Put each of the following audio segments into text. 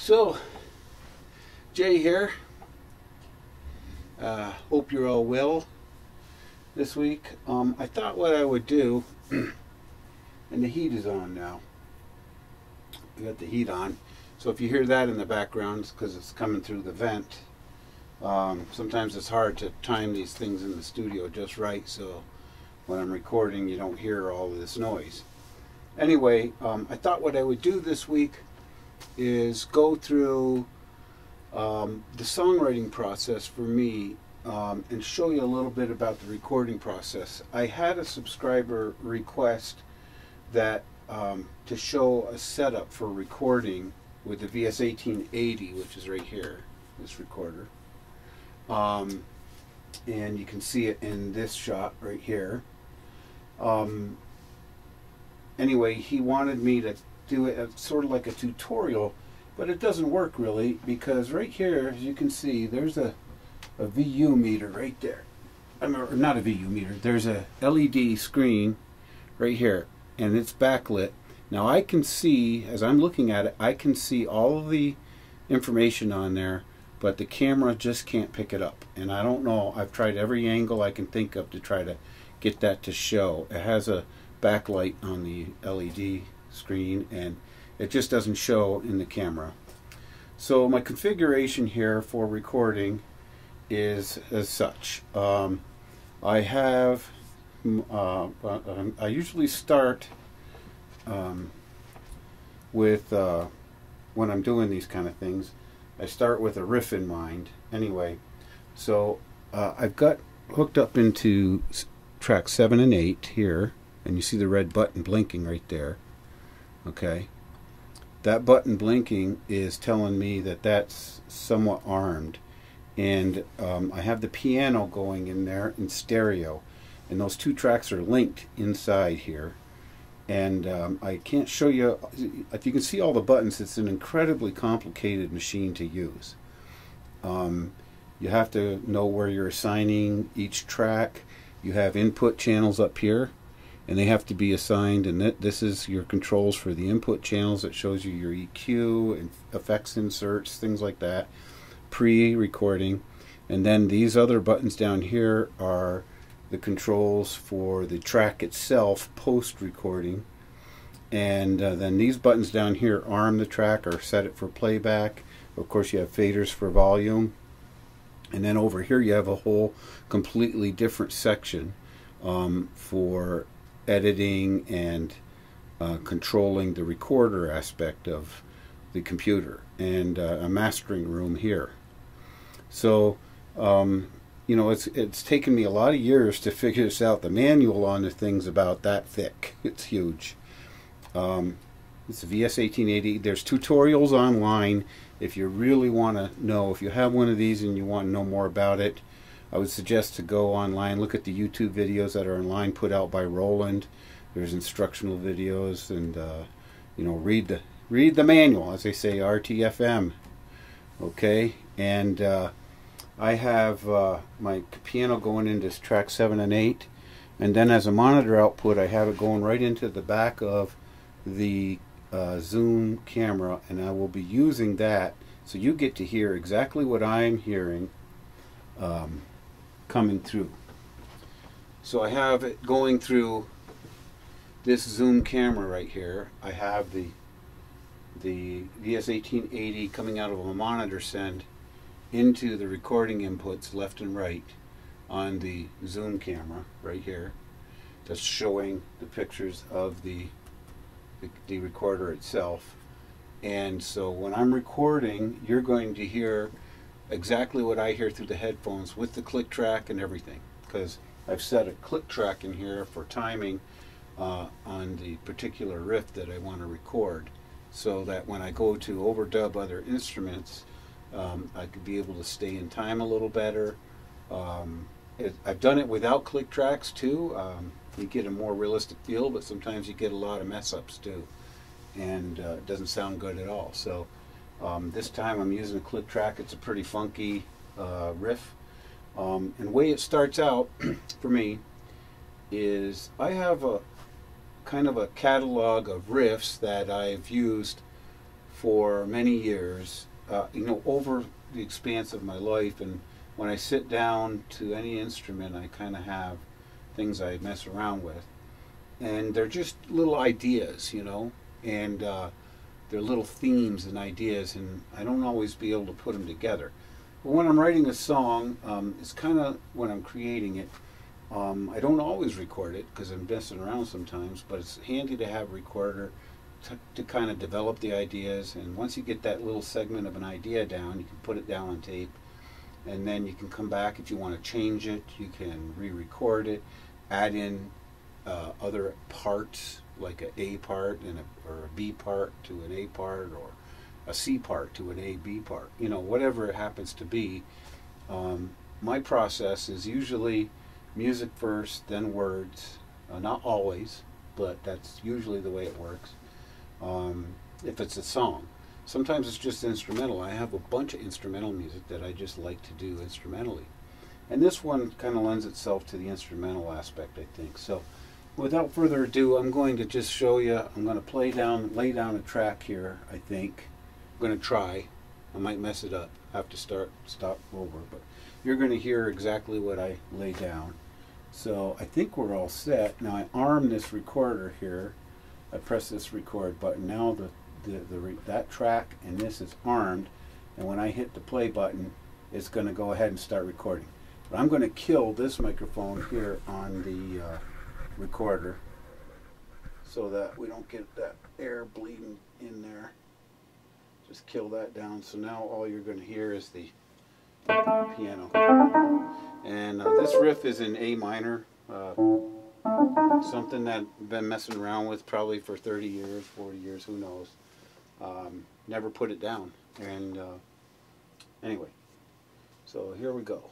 So, Jay here. Hope you're all well this week. I thought what I would do, and the heat is on now. I got the heat on. So if you hear that in the background, it's because it's coming through the vent. Sometimes it's hard to time these things in the studio just right, so when I'm recording you don't hear all of this noise. Anyway, I thought what I would do this week is go through the songwriting process for me and show you a little bit about the recording process. I had a subscriber request that to show a setup for recording with the VS1880, which is right here, this recorder. And you can see it in this shot right here. Anyway, he wanted me to do it as sort of like a tutorial, but it doesn't work really, because right here, as you can see, there's a VU meter right there. I mean, or not a VU meter, there's a LED screen right here, and it's backlit. Now I can see, as I'm looking at it, I can see all of the information on there, but the camera just can't pick it up. And I don't know, I've tried every angle I can think of to try to get that to show. It has a backlight on the LED screen and it just doesn't show in the camera. So my configuration here for recording is as such. I have I usually start with when I'm doing these kind of things, I start with a riff in mind anyway. So I've got hooked up into track 7 and 8 here, and you see the red button blinking right there. Okay, that button blinking is telling me that that's somewhat armed, and I have the piano going in there in stereo, and those two tracks are linked inside here. And I can't show you, if you can see all the buttons, it's an incredibly complicated machine to use. You have to know where you're assigning each track. You have input channels up here, and they have to be assigned, and this is your controls for the input channels. It shows you your EQ and effects inserts, things like that, pre-recording. And then these other buttons down here are the controls for the track itself post-recording. And then these buttons down here arm the track or set it for playback. Of course you have faders for volume. And then over here you have a whole completely different section for editing and controlling the recorder aspect of the computer, and a mastering room here. So you know, it's taken me a lot of years to figure this out. The manual on the thing's about that thick. It's huge. It's a VS1880. There's tutorials online if you really want to know. If you have one of these and you want to know more about it, I would suggest to go online, look at the YouTube videos that are online put out by Roland. There's instructional videos, and you know, read the manual, as they say, RTFM. Okay, and I have my piano going into track 7 and 8, and then as a monitor output I have it going right into the back of the Zoom camera, and I will be using that so you get to hear exactly what I'm hearing coming through. So I have it going through this Zoom camera right here. I have the VS1880 coming out of a monitor send into the recording inputs left and right on the Zoom camera right here. That's showing the pictures of the recorder itself. And so when I'm recording, you're going to hear exactly what I hear through the headphones with the click track and everything, because I've set a click track in here for timing on the particular riff that I want to record, so that when I go to overdub other instruments, I could be able to stay in time a little better. I've done it without click tracks too. You get a more realistic feel, but sometimes you get a lot of mess ups too, and it doesn't sound good at all. So this time I'm using a click track. It's a pretty funky riff, and the way it starts out for me is I have a kind of a catalog of riffs that I've used for many years, over the expanse of my life. And when I sit down to any instrument, I kind of have things I mess around with. And they're just little ideas, and they're little themes and ideas, and I don't always be able to put them together. But when I'm writing a song, it's kind of when I'm creating it. I don't always record it because I'm messing around sometimes, but it's handy to have a recorder to kind of develop the ideas. And once you get that little segment of an idea down, you can put it down on tape, and then you can come back if you want to change it. You can re-record it, add in other parts, like an A part or a B part to an A part, or a C part to an A B part. Whatever it happens to be. My process is usually music first, then words. Not always, but that's usually the way it works. If it's a song. Sometimes it's just instrumental. I have a bunch of instrumental music that I just like to do instrumentally. And this one kind of lends itself to the instrumental aspect, I think. So without further ado, I'm going to just show you. I'm going to lay down a track here, I think. I'm going to try. I might mess it up. Have to stop over. But you're going to hear exactly what I lay down. So I think we're all set. Now I arm this recorder here. I press this record button. Now that track and this is armed, and when I hit the play button, it's going to go ahead and start recording. But I'm going to kill this microphone here on the recorder so that we don't get that air bleeding in there. Just kill that down. So now all you're going to hear is the piano. And this riff is in A minor. Something that I've been messing around with probably for 30 years, 40 years, who knows. Never put it down. And anyway, so here we go.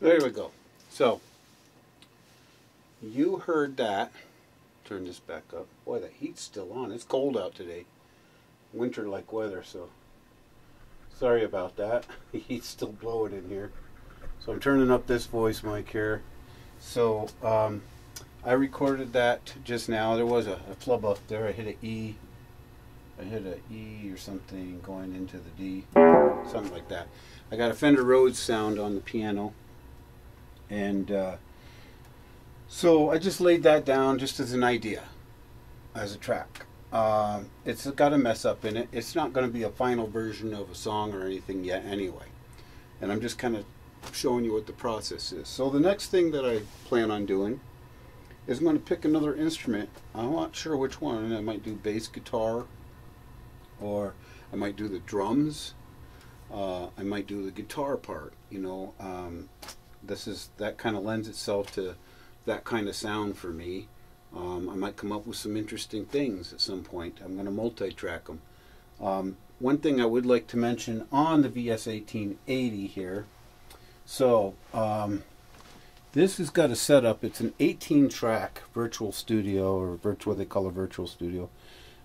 There we go. So, you heard that. Turn this back up. Boy, the heat's still on. It's cold out today. Winter-like weather, so sorry about that. The heat's still blowing in here. So I'm turning up this voice mic here. So, I recorded that just now. There was a flub up there. I hit an E. I hit an E or something going into the D. Something like that. I got a Fender Rhodes sound on the piano. And so I just laid that down just as an idea, as a track. It's got a mess up in it. It's not going to be a final version of a song or anything yet anyway. And I'm just kind of showing you what the process is. So the next thing that I plan on doing is I'm going to pick another instrument. I'm not sure which one. I might do bass guitar, or I might do the drums. I might do the guitar part, you know. That kind of lends itself to that kind of sound for me. I might come up with some interesting things at some point. I'm going to multi-track them. One thing I would like to mention on the VS1880 here. So this has got a setup. It's an 18-track virtual studio, or what they call a virtual studio,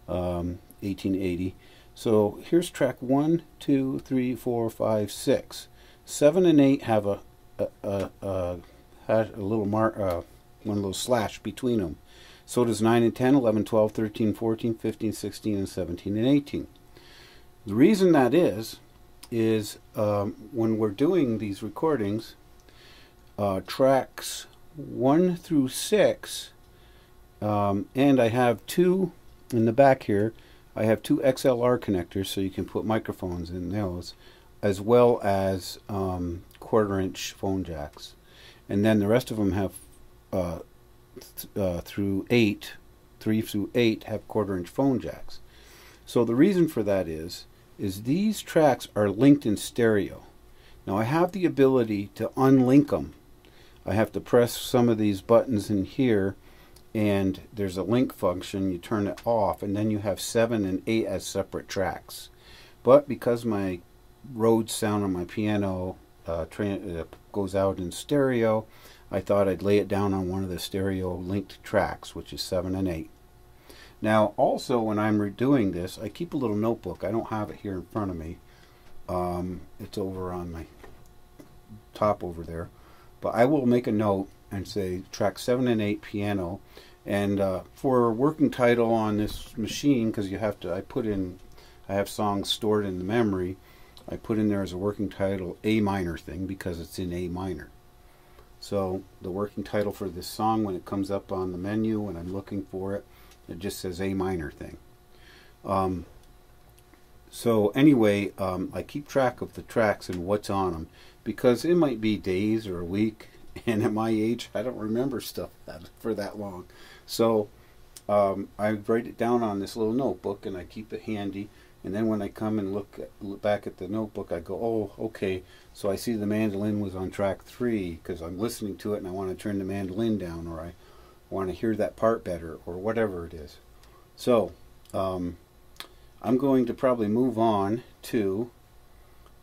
1880. So here's track 1, 2, 3, 4, 5, 6. 7 and 8 have a little one little slash between them. So does 9 and 10, 11, 12, 13, 14, 15, 16, and 17 and 18. The reason that is when we're doing these recordings, tracks 1 through 6, and I have 2 in the back here. I have 2 XLR connectors, so you can put microphones in those, as well as 1/4-inch phone jacks. And then the rest of them have 3 through 8 have 1/4-inch phone jacks. So the reason for that is these tracks are linked in stereo. Now I have the ability to unlink them. I have to press some of these buttons in here, and there's a link function. You turn it off, and then you have 7 and 8 as separate tracks. But because my Rhodes sound on my piano goes out in stereo, I thought I'd lay it down on one of the stereo linked tracks, which is 7 and 8. Now also, when I'm redoing this, I keep a little notebook. I don't have it here in front of me. It's over on my top over there. But I will make a note and say track 7 and 8 piano. And for a working title on this machine, because you have to, I have songs stored in the memory. I put in there as a working title A minor thing, because it's in A minor. So the working title for this song, when it comes up on the menu when I'm looking for it, it just says A minor thing. So anyway, I keep track of the tracks and what's on them, because it might be days or a week, and at my age I don't remember stuff for that long. So I write it down on this little notebook, and I keep it handy. And then when I come and look back at the notebook, I go, oh, okay, so I see the mandolin was on track 3, because I'm listening to it and I want to turn the mandolin down, or I want to hear that part better, or whatever it is. So I'm going to probably move on to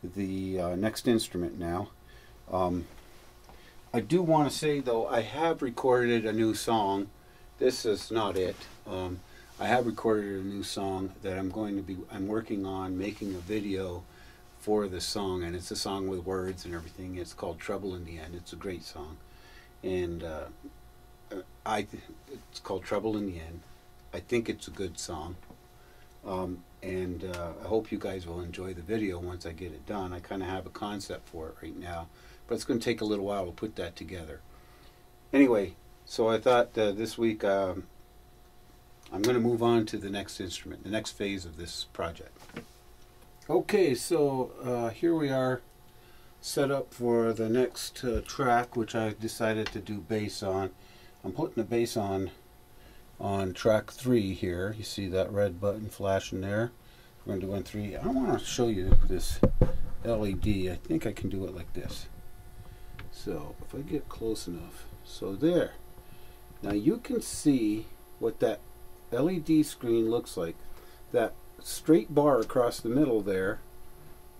the next instrument now. I do want to say, though, I have recorded a new song. This is not it. I have recorded a new song that I'm working on making a video for this song, and it's a song with words and everything. It's called Trouble in the End. It's a great song, and it's called Trouble in the End. I think it's a good song, and I hope you guys will enjoy the video once I get it done. I kind of have a concept for it right now, but it's going to take a little while to put that together. Anyway, so I thought this week I'm going to move on to the next instrument, the next phase of this project. Okay, so here we are, set up for the next track, which I decided to do bass on. I'm putting the bass on track 3 here. You see that red button flashing there. We're going to do on 3. I want to show you this LED. I think I can do it like this. So if I get close enough, so there. Now you can see what that LED screen looks like. That straight bar across the middle there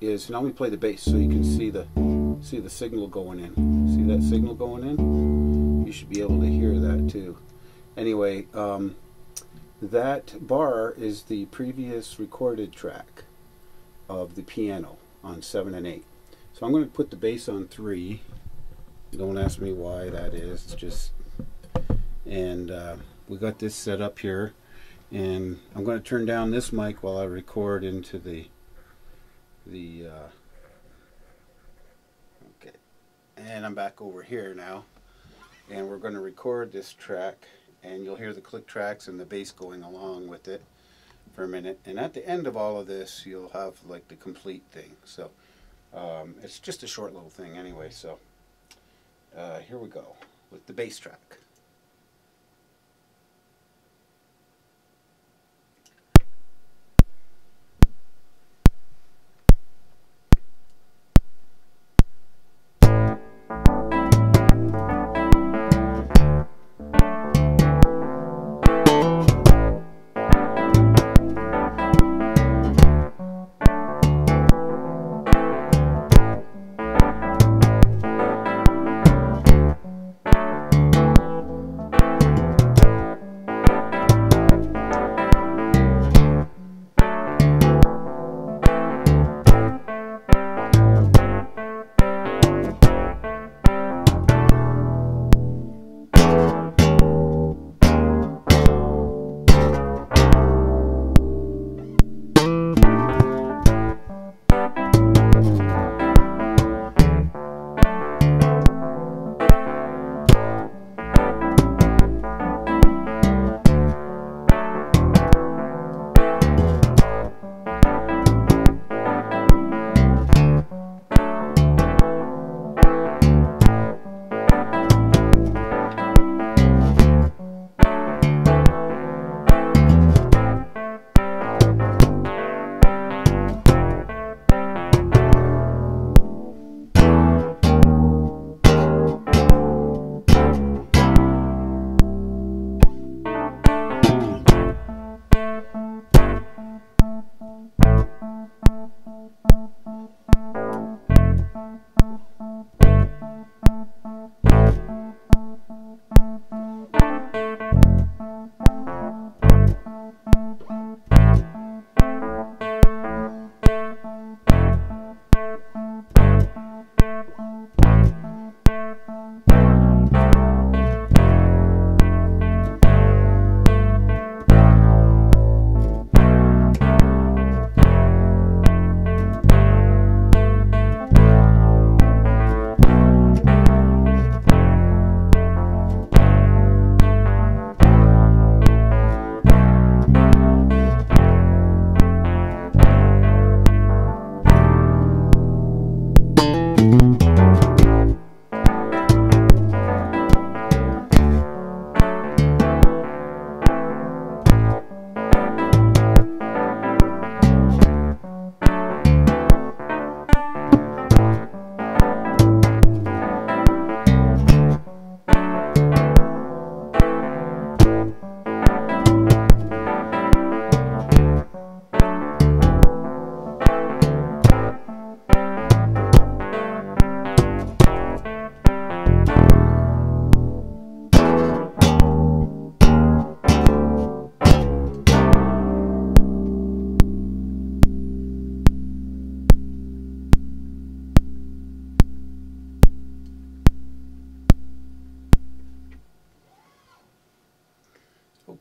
is, now let me play the bass so you can see the See the signal going in. See that signal going in? You should be able to hear that too. Anyway, that bar is the previous recorded track of the piano on 7 and 8. So I'm going to put the bass on 3. Don't ask me why that is. It's just, and we got this set up here, and I'm going to turn down this mic while I record into the okay, and I'm back over here now, and we're going to record this track, and you'll hear the click tracks and the bass going along with it for a minute, and at the end of all of this you'll have like the complete thing. So it's just a short little thing anyway. So here we go with the bass track.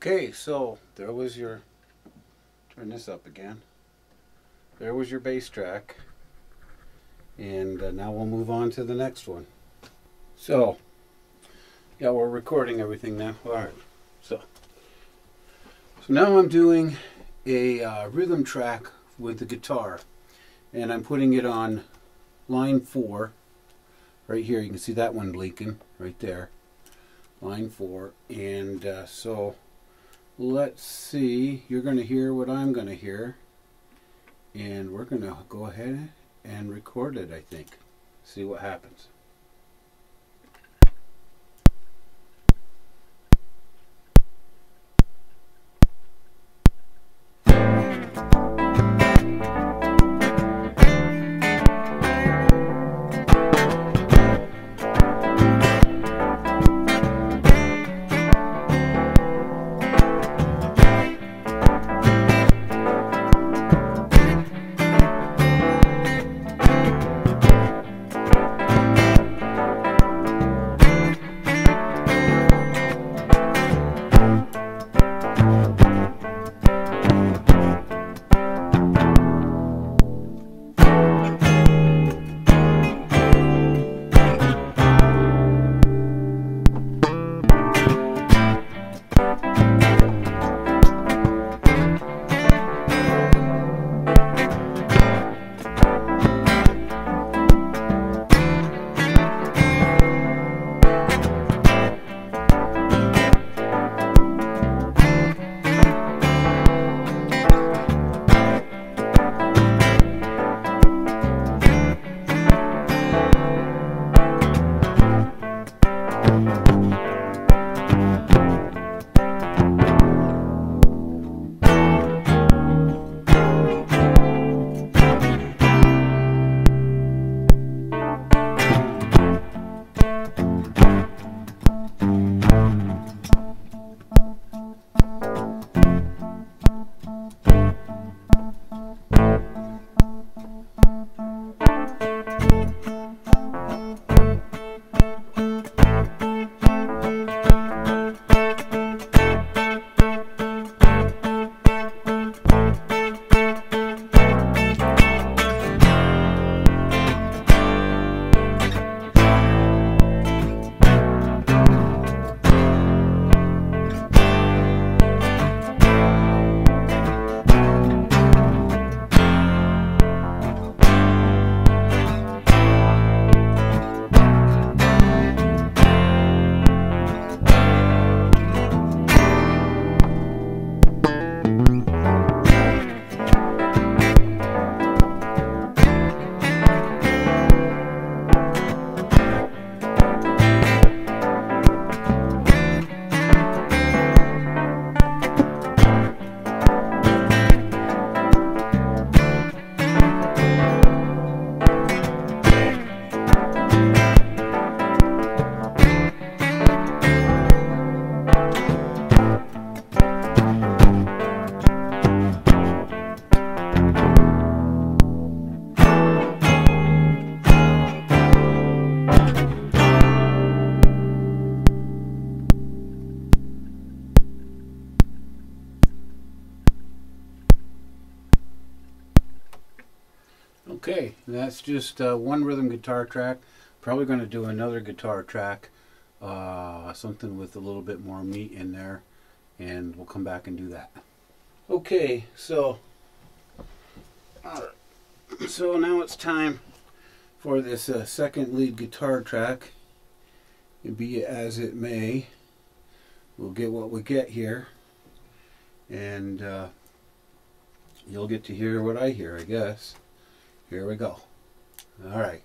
Okay, so there was your, turn this up again, there was your bass track, and now we'll move on to the next one. So, yeah, we're recording everything now. Alright, so now I'm doing a rhythm track with the guitar, and I'm putting it on line 4, right here. You can see that one blinking right there, line 4, and so let's see, you're going to hear what I'm going to hear, and we're going to go ahead and record it, I think. See what happens. that's just one rhythm guitar track. Probably going to do another guitar track, something with a little bit more meat in there, and we'll come back and do that. Okay, so now it's time for this second lead guitar track. It be as it may, we'll get what we get here, and you'll get to hear what I hear, I guess. Here we go. All right.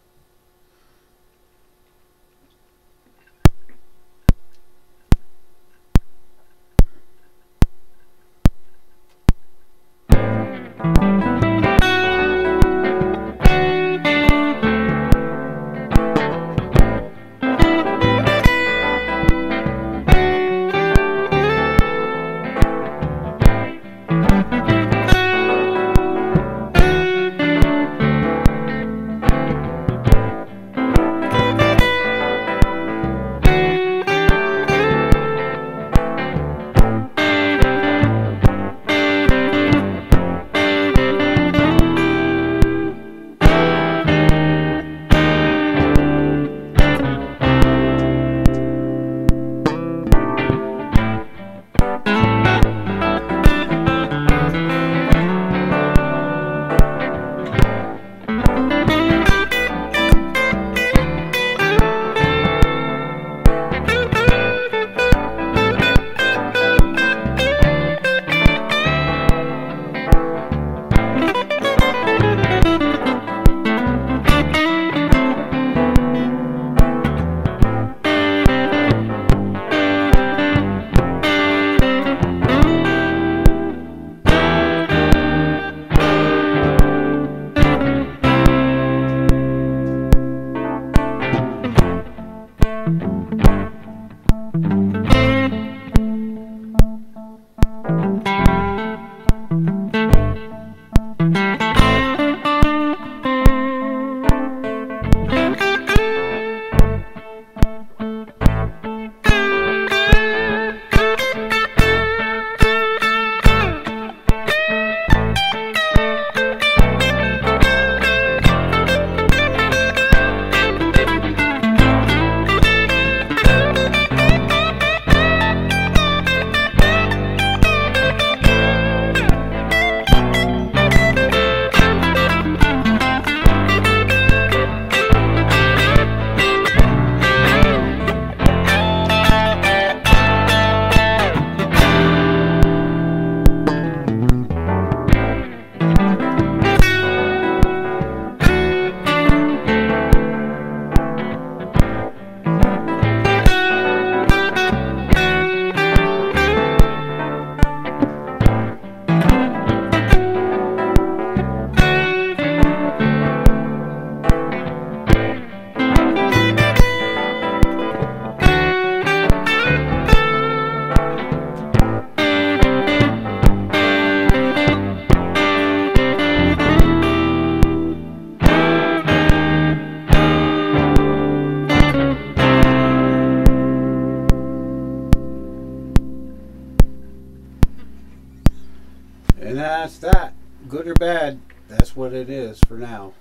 And that's that. Good or bad, that's what it is for now.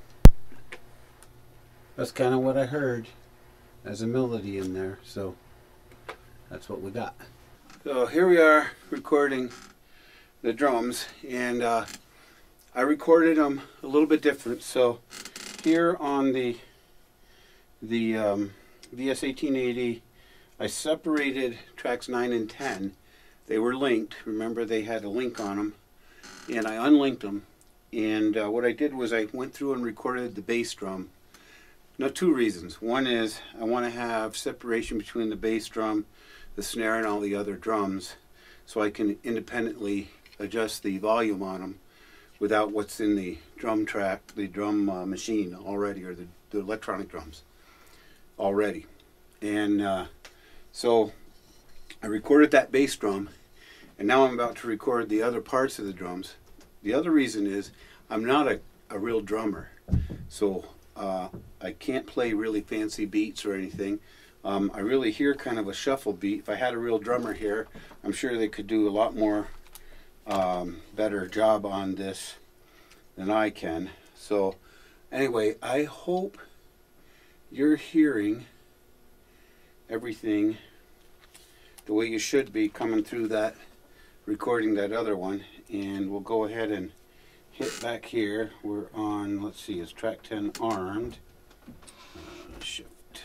That's kind of what I heard as a melody in there, so that's what we got. So here we are recording the drums, and I recorded them a little bit different. So here on the VS1880, I separated tracks 9 and 10. They were linked. Remember, they had a link on them, and I unlinked them. And what I did was I went through and recorded the bass drum. Now, two reasons. One is I want to have separation between the bass drum, the snare, and all the other drums, so I can independently adjust the volume on them without what's in the drum track, the drum machine already, or the electronic drums already. And so I recorded that bass drum, and now I'm about to record the other parts of the drums. The other reason is I'm not a real drummer, so I can't play really fancy beats or anything. I really hear kind of a shuffle beat. If I had a real drummer here, I'm sure they could do a lot more better job on this than I can. So, Anyway, I hope you're hearing everything the way you should be coming through that, recording that other one. And we'll go ahead and hit back here. We're on, let's see, it's track 10 armed. Shift.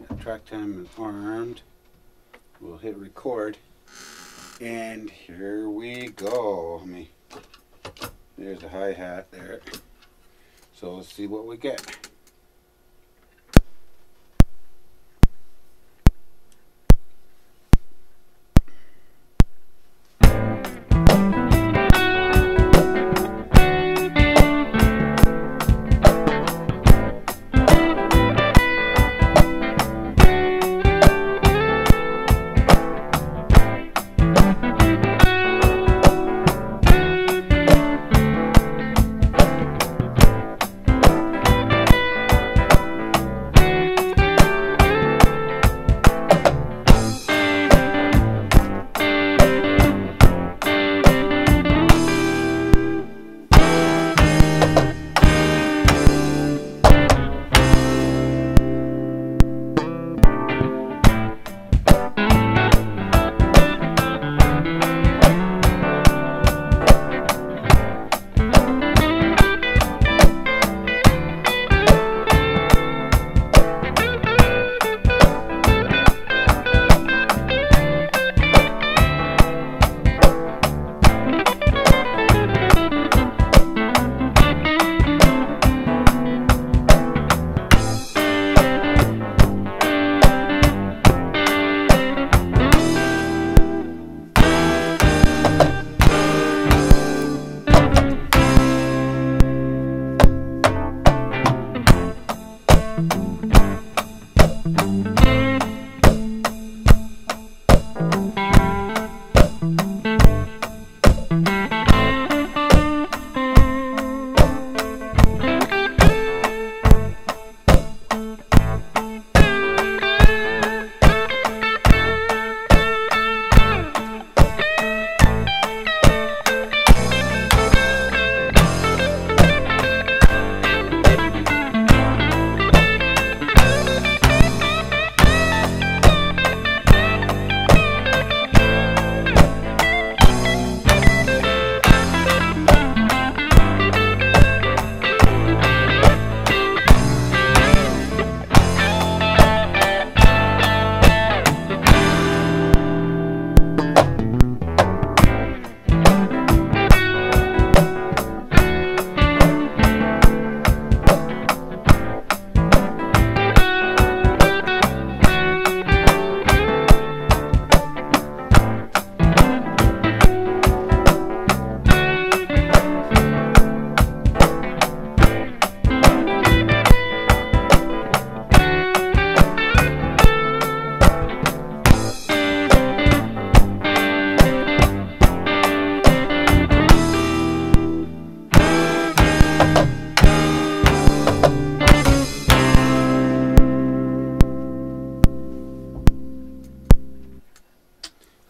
Yeah, track 10 is armed. We'll hit record. And here we go. There's a hi-hat there. So let's see what we get.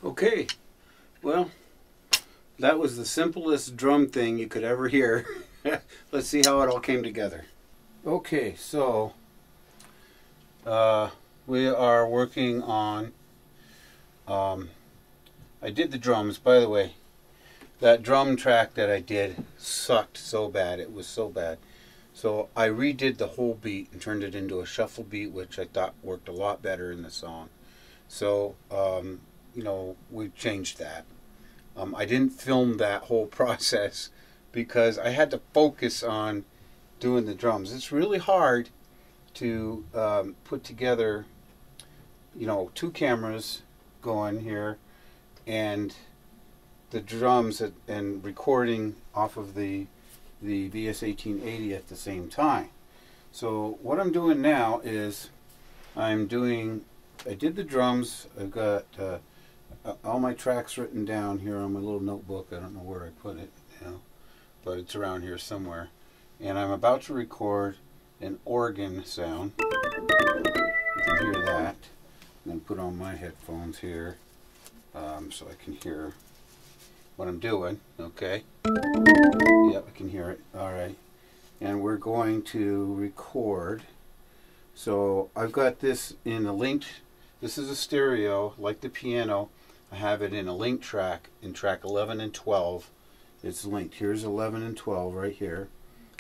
Okay, well, that was the simplest drum thing you could ever hear. Let's see how it all came together. Okay, so we are working on, I did the drums. By the way, that drum track that I did sucked so bad. It was so bad. So I redid the whole beat and turned it into a shuffle beat, which I thought worked a lot better in the song. So, you know, we changed that. I didn't film that whole process because I had to focus on doing the drums. It's really hard to put together, you know, two cameras going here and the drums and recording off of the VS1880 at the same time. So what I'm doing now is I did the drums. I've got all my tracks written down here on my little notebook. I don't know where I put it, you know, but it's around here somewhere. And I'm about to record an organ sound. You can hear that. And then put on my headphones here so I can hear what I'm doing. Okay. Yep, I can hear it. All right. and we're going to record. So I've got this in a linked, this is a stereo like the piano. I have it in a linked track, in track 11 and 12. It's linked. Here's 11 and 12 right here.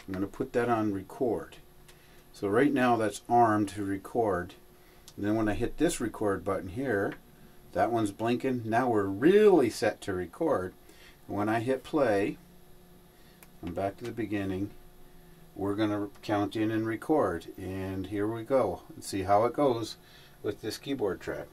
I'm going to put that on record. So right now that's armed to record. And then when I hit this record button here, that one's blinking. Now we're really set to record. And when I hit play, I'm back to the beginning. We're going to count in and record. And here we go. Let's see how it goes with this keyboard track.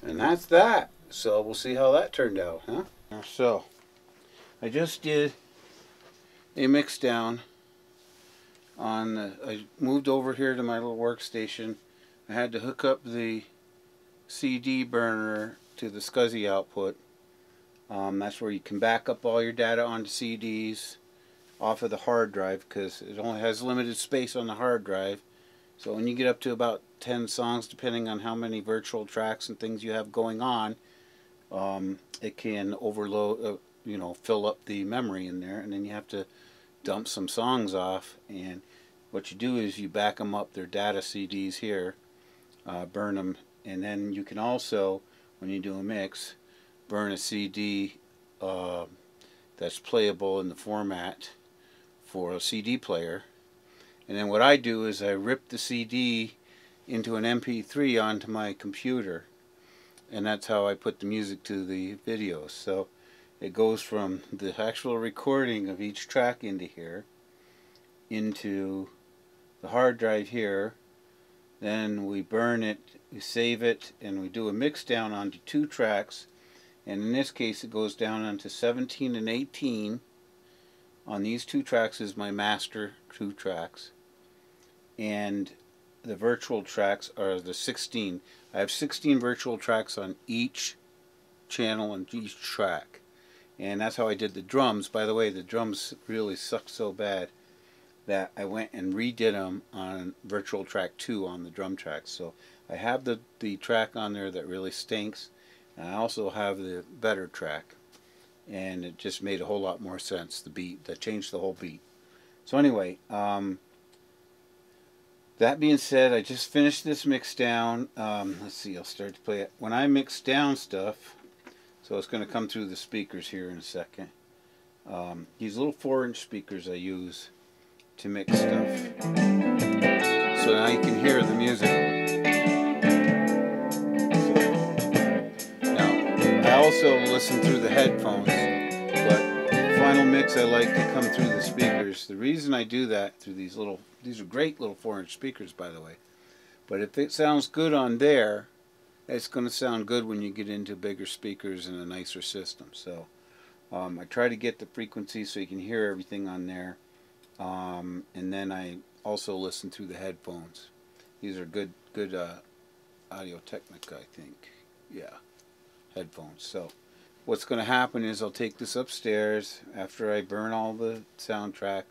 And that's that. So we'll see how that turned out, huh? So I just did a mix down on the, I moved over here to my little workstation. I had to hook up the CD burner to the SCSI output. That's where you can back up all your data onto CDs off of the hard drive, because it only has limited space on the hard drive. So when you get up to about 10 songs, depending on how many virtual tracks and things you have going on, it can overload, fill up the memory in there, and then you have to dump some songs off. And what you do is you back them up, their data CDs here, burn them, and then you can also, when you do a mix, burn a CD that's playable in the format for a CD player. And then what I do is I rip the CD into an MP3 onto my computer, and that's how I put the music to the videos. So it goes from the actual recording of each track into here, into the hard drive here, then we burn it, we save it, and we do a mix down onto 2 tracks. And in this case it goes down onto 17 and 18. On these 2 tracks is my master 2 tracks. And the virtual tracks are the 16. I have 16 virtual tracks on each channel and each track. And that's how I did the drums. By the way, the drums really suck so bad that I went and redid them on virtual track 2 on the drum tracks. So I have the track on there that really stinks, and I also have the better track, and it just made a whole lot more sense. The beat, that changed the whole beat. So anyway, that being said, I just finished this mix down. Let's see, I'll start to play it. When I mix down stuff, so it's going to come through the speakers here in a second. These little 4-inch speakers I use to mix stuff. So now you can hear the music. So, now, I also listen through the headphones, but the final mix I like to come through the speakers. The reason I do that through these are great little 4-inch speakers, by the way. But if it sounds good on there, it's going to sound good when you get into bigger speakers and a nicer system. So I try to get the frequency so you can hear everything on there. And then I also listen through the headphones. These are good Audio Technica, I think. Yeah, headphones. So what's going to happen is I'll take this upstairs after I burn all the soundtrack,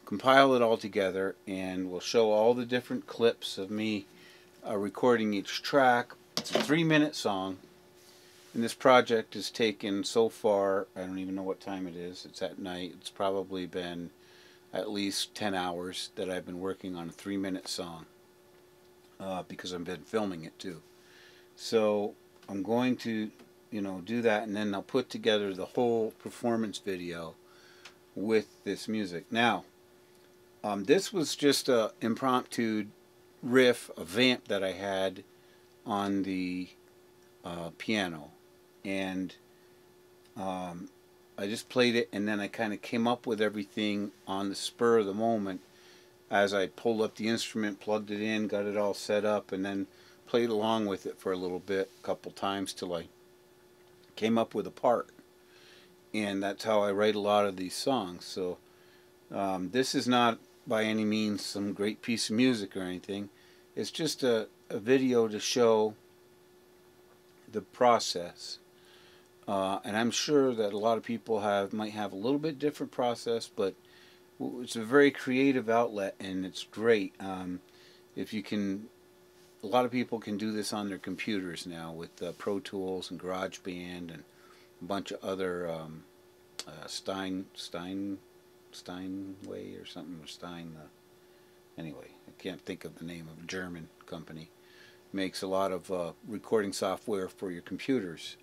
compile it all together, and we'll show all the different clips of me recording each track. It's a 3-minute song, and this project has taken so far, I don't even know what time it is. It's at night. It's probably been at least 10 hours that I've been working on a 3-minute song, because I've been filming it too. So I'm going to, do that, and then I'll put together the whole performance video with this music. Now, this was just a impromptu riff, a vamp that I had on the piano, and I just played it, and then I kind of came up with everything on the spur of the moment as I pulled up the instrument, plugged it in, got it all set up, and then played along with it for a little bit, a couple times, till I came up with a part. And that's how I write a lot of these songs. So this is not by any means some great piece of music or anything. It's just a video to show the process. And I'm sure that a lot of people might have a little bit different process, but it's a very creative outlet, and it's great. If you can, a lot of people can do this on their computers now with Pro Tools and GarageBand and a bunch of other Steinway or something, or Stein. Anyway, I can't think of the name of a German company. Makes a lot of recording software for your computers,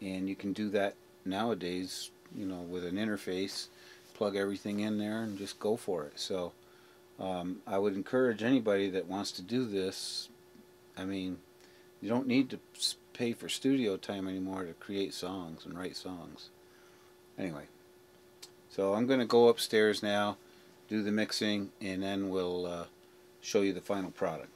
and you can do that nowadays, with an interface. Plug everything in there and just go for it. So I would encourage anybody that wants to do this. I mean, you don't need to pay for studio time anymore to create songs and write songs. Anyway, so I'm going to go upstairs now, do the mixing, and then we'll show you the final product.